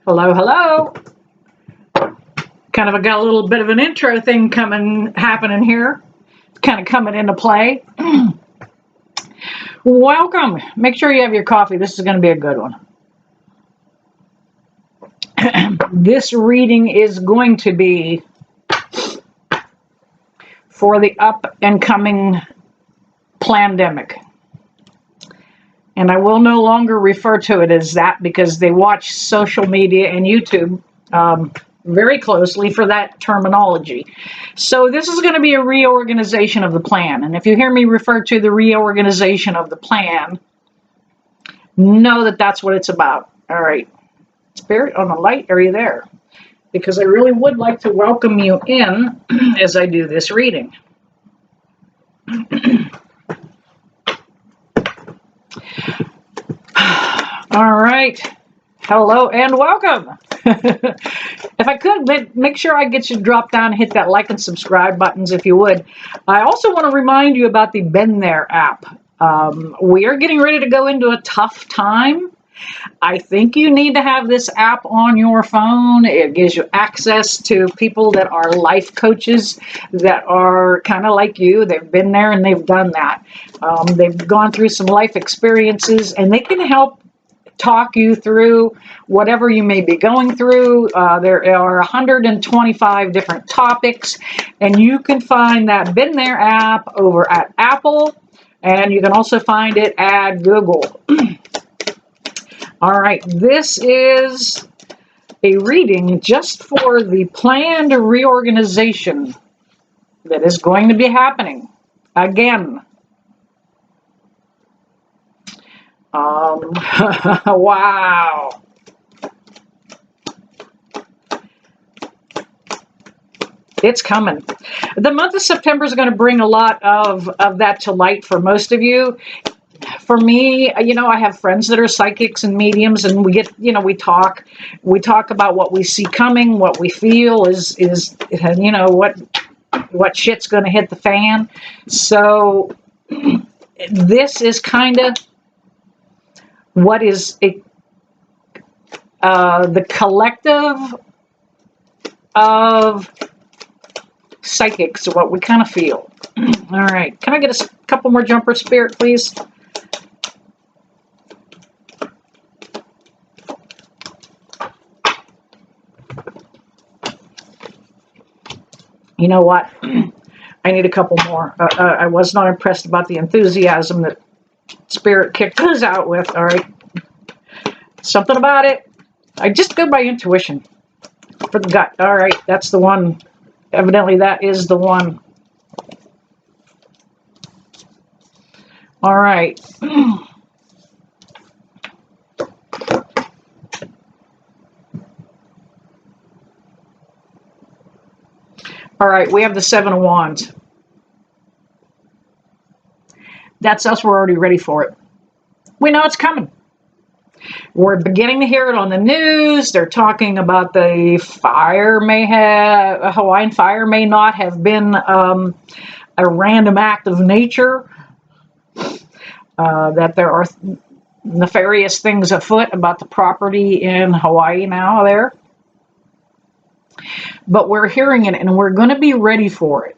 Hello, hello. Kind of got a little bit of an intro thing happening here. Kind of coming into play. Welcome. Make sure you have your coffee. This is going to be a good one. This reading is going to be for the up and coming PlanDemonic. And I will no longer refer to it as that because they watch social media and YouTube very closely for that terminology. So this is going to be a reorganization of the plan. And if you hear me refer to the reorganization of the plan, know that that's what it's about. All right. Spirit on the light, are you there? Because I really would like to welcome you in as I do this reading. All right. Hello and welcome. If I could, make sure I get you to drop down and hit that like and subscribe buttons if you would. I also want to remind you about the Been There app. We are getting ready to go into a tough time. I think you need to have this app on your phone. It gives you access to people that are life coaches that are kind of like you. They've been there and they've done that. They've gone through some life experiences and they can help talk you through whatever you may be going through. There are 125 different topics, and you can find that Been There app over at Apple, and you can also find it at Google. All right, this is a reading just for the planned reorganization that is going to be happening again. Wow. It's coming. The month of September is going to bring a lot of that to light for most of you. For me, I have friends that are psychics and mediums, and we get, we talk about what we see coming, what we feel is what shit's going to hit the fan. So this is kind of what is the collective of psychics, what we kind of feel. All right, can I get a couple more jumper spirit, please? You know what? I need a couple more. I was not impressed about the enthusiasm that Spirit kicked us out with. All right. Something about it. I just go by intuition for the gut. All right. That's the one. Evidently, that is the one. All right. All right. We have the Seven of Wands. That's us. We're already ready for it. We know it's coming. We're beginning to hear it on the news. They're talking about the fire a Hawaiian fire may not have been a random act of nature. That there are nefarious things afoot about the property in Hawaii now there. But we're hearing it and we're going to be ready for it.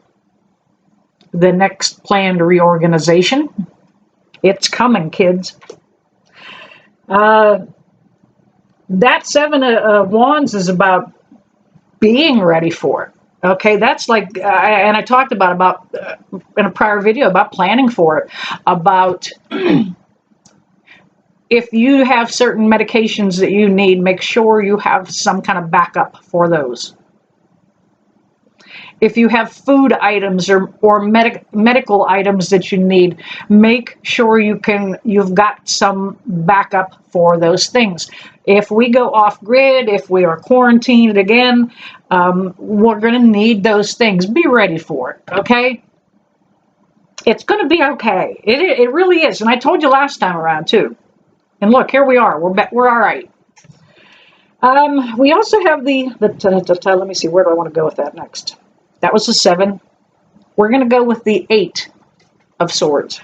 The next planned reorganization. It's coming, kids. That Seven of Wands is about being ready for it. Okay, that's like, and I talked about in a prior video about planning for it. About if you have certain medications that you need, make sure you have some kind of backup for those. If you have food items or medical items that you need, make sure you've got some backup for those things. If we go off grid, if we are quarantined again, we're going to need those things. Be ready for it, okay? It's going to be okay. It really is. And I told you last time around too. And look, here we are. We're all right. We also have let me see, where do I want to go with that next? That was the 7. We're going to go with the 8 of Swords.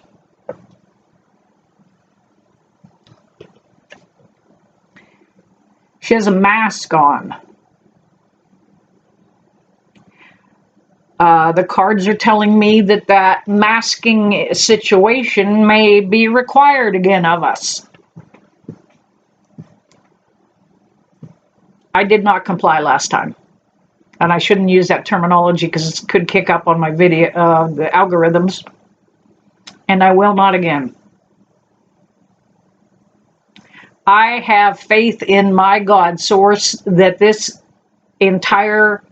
She has a mask on. The cards are telling me that that masking situation may be required again of us. I did not comply last time. And I shouldn't use that terminology because it could kick up on my video, the algorithms. And I will not again. I have faith in my God source that this entire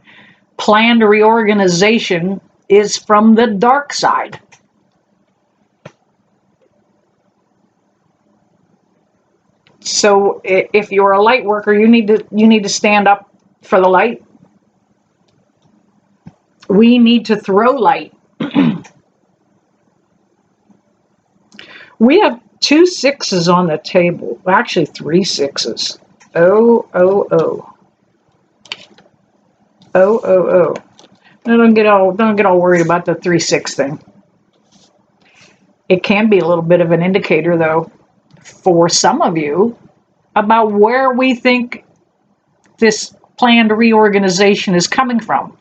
planned reorganization is from the dark side. So if you're a light worker, you need to stand up for the light. We need to throw light. We have 2 6s on the table. Actually, 3 6s. Oh, oh, oh. Oh, oh, oh. Don't get all worried about the 3-6 thing. It can be a little bit of an indicator, though, for some of you about where we think this planned reorganization is coming from,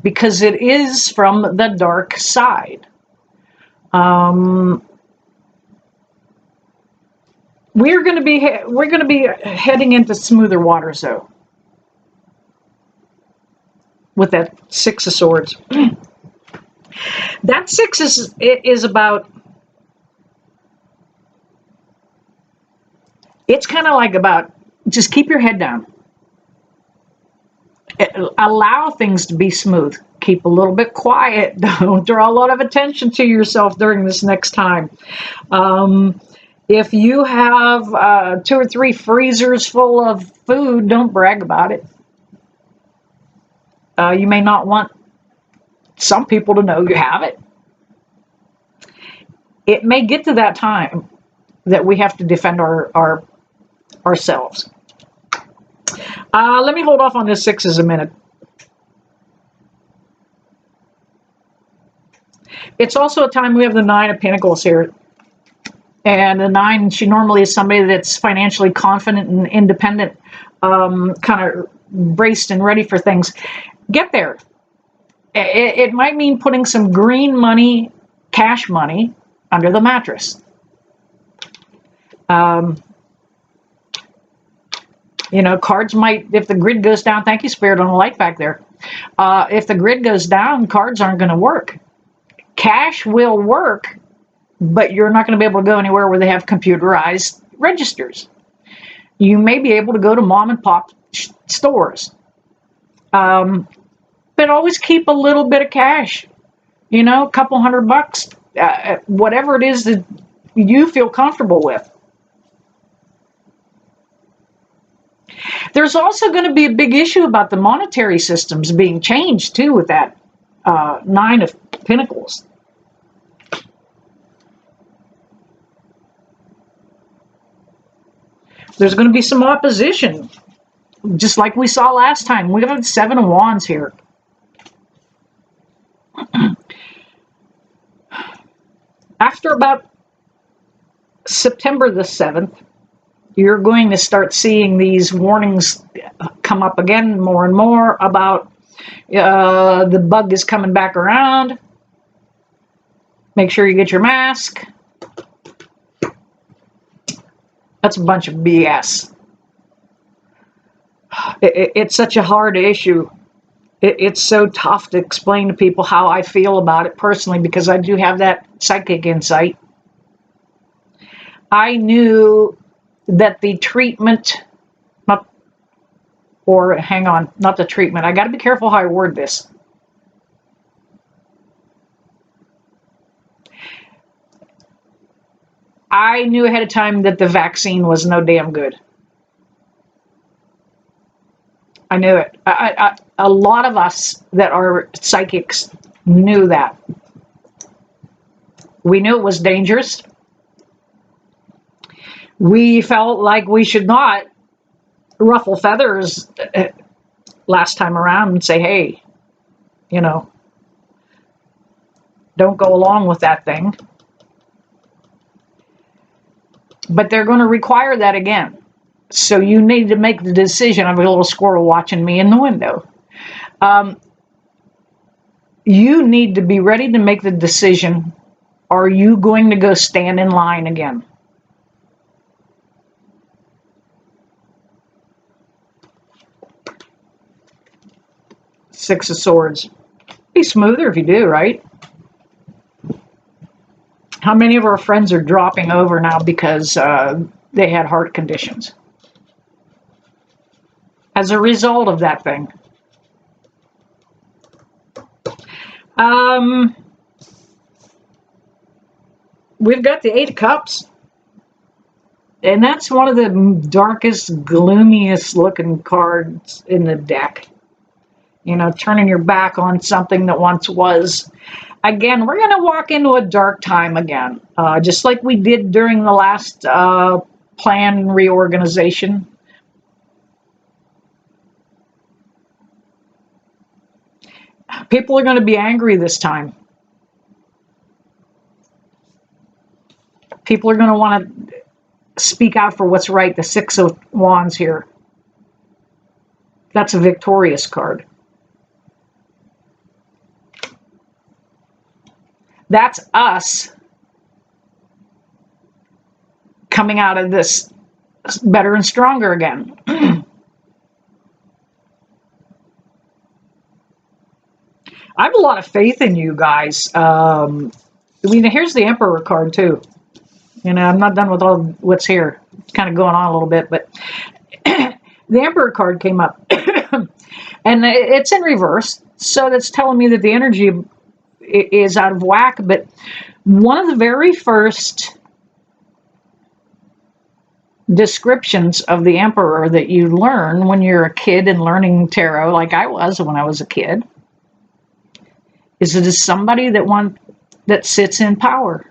because it is from the dark side. We're going to be heading into smoother waters, though, with that 6 of Swords. That 6 is about. It's kind of like about just keep your head down. Allow things to be smooth. Keep a little bit quiet. Don't draw a lot of attention to yourself during this next time. If you have 2 or 3 freezers full of food, don't brag about it. You may not want some people to know you have it. It may get to that time that we have to defend ourselves. Let me hold off on this 6s a minute. It's also a time we have the 9 of Pentacles here. And the 9, she normally is somebody that's financially confident and independent, kind of braced and ready for things. Get there. It might mean putting some green money, cash money, under the mattress. You know, cards might, if the grid goes down, thank you, Spirit, on the light back there. If the grid goes down, cards aren't going to work. Cash will work, but you're not going to be able to go anywhere where they have computerized registers. You may be able to go to mom and pop stores. But always keep a little bit of cash. You know, a couple $100, whatever it is that you feel comfortable with. There's also going to be a big issue about the monetary systems being changed, too, with that 9 of Pentacles. There's going to be some opposition, just like we saw last time. We have 7 of Wands here. After about September the 7th, you're going to start seeing these warnings come up again more and more about the bug is coming back around. Make sure you get your mask. That's a bunch of BS. It's such a hard issue. It's so tough to explain to people how I feel about it personally, because I do have that psychic insight. I knew that the treatment, not the treatment. I got to be careful how I word this. I knew ahead of time that the vaccine was no damn good. I knew it. A lot of us that are psychics knew that. We knew it was dangerous. We felt like we should not ruffle feathers last time around and say, hey, you know, don't go along with that thing. But they're going to require that again. So you need to make the decision. I have a little squirrel watching me in the window. You need to be ready to make the decision. Are you going to go stand in line again? Six of Swords. Be smoother if you do, right? How many of our friends are dropping over now because they had heart conditions as a result of that thing? We've got the Eight of Cups, and that's one of the darkest, gloomiest looking cards in the deck. You know, turning your back on something that once was. Again, we're going to walk into a dark time again, just like we did during the last plan reorganization. People are going to be angry this time. People are going to want to speak out for what's right. The Six of Wands here. That's a victorious card. That's us coming out of this better and stronger again. I have a lot of faith in you guys. I mean, here's the Emperor card too. You know, I'm not done with all what's here. It's kind of going on a little bit, but the Emperor card came up. And it's in reverse. So that's telling me that the energy is out of whack. But one of the very first descriptions of the Emperor that you learn when you're a kid and learning tarot, like I was when I was a kid, is it is somebody that sits in power.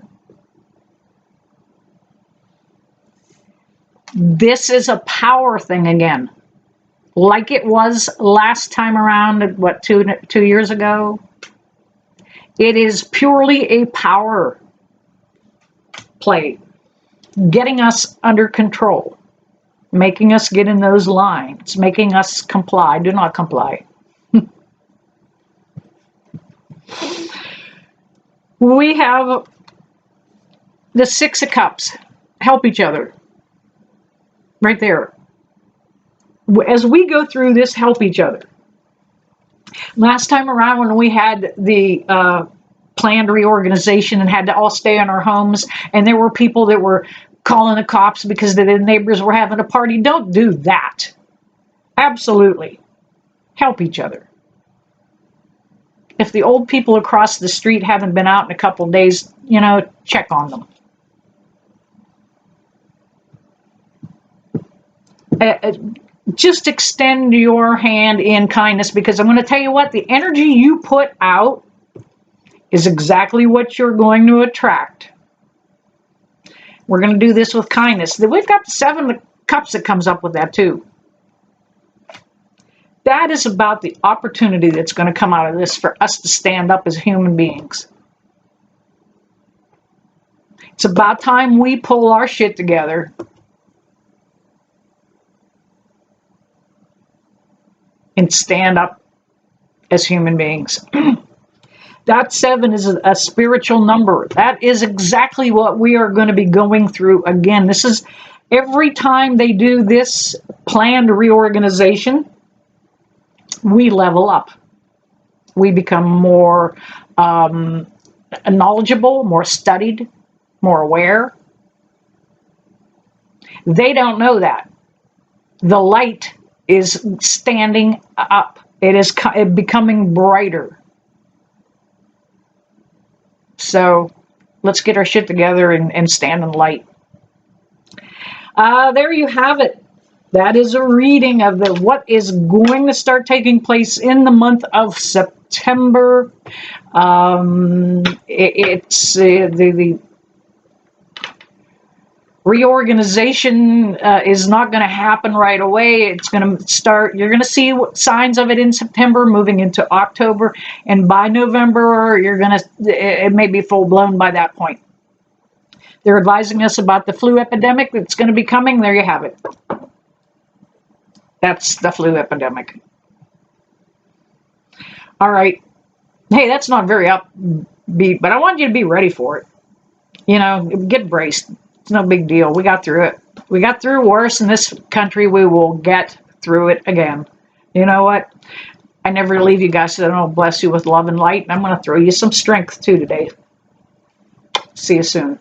This is a power thing again, like it was last time around. What, two years ago? It is purely a power play, getting us under control, making us get in those lines, making us comply. Do not comply. We have the Six of Cups. Help each other. Right there. As we go through this, help each other. Last time around when we had the planned reorganization and had to all stay in our homes, and there were people that were calling the cops because the neighbors were having a party. Don't do that. Absolutely. Help each other. If the old people across the street haven't been out in a couple of days, you know, check on them. Just extend your hand in kindness, because I'm going to tell you what, the energy you put out is exactly what you're going to attract. We're going to do this with kindness. We've got the Seven of Cups that comes up with that too. That is about the opportunity that's going to come out of this for us to stand up as human beings. It's about time we pull our shit together and stand up as human beings. That 7 is a spiritual number. That is exactly what we are going to be going through again. This is every time they do this planned reorganization, we level up. We become more knowledgeable, more studied, more aware. They don't know that. The light is standing up. It is becoming brighter. So let's get our shit together and stand in the light. There you have it. That is a reading of what is going to start taking place in the month of September. It's the reorganization is not going to happen right away. It's going to start, you're going to see signs of it in September, moving into October, and by November, it may be full blown by that point. They're advising us about the flu epidemic that's going to be coming. There you have it. That's the flu epidemic. All right. Hey, that's not very upbeat, but I want you to be ready for it. You know, get braced. It's no big deal. We got through it. We got through worse in this country. We will get through it again. You know what? I never leave you guys, so I'll bless you with love and light. And I'm going to throw you some strength too today. See you soon.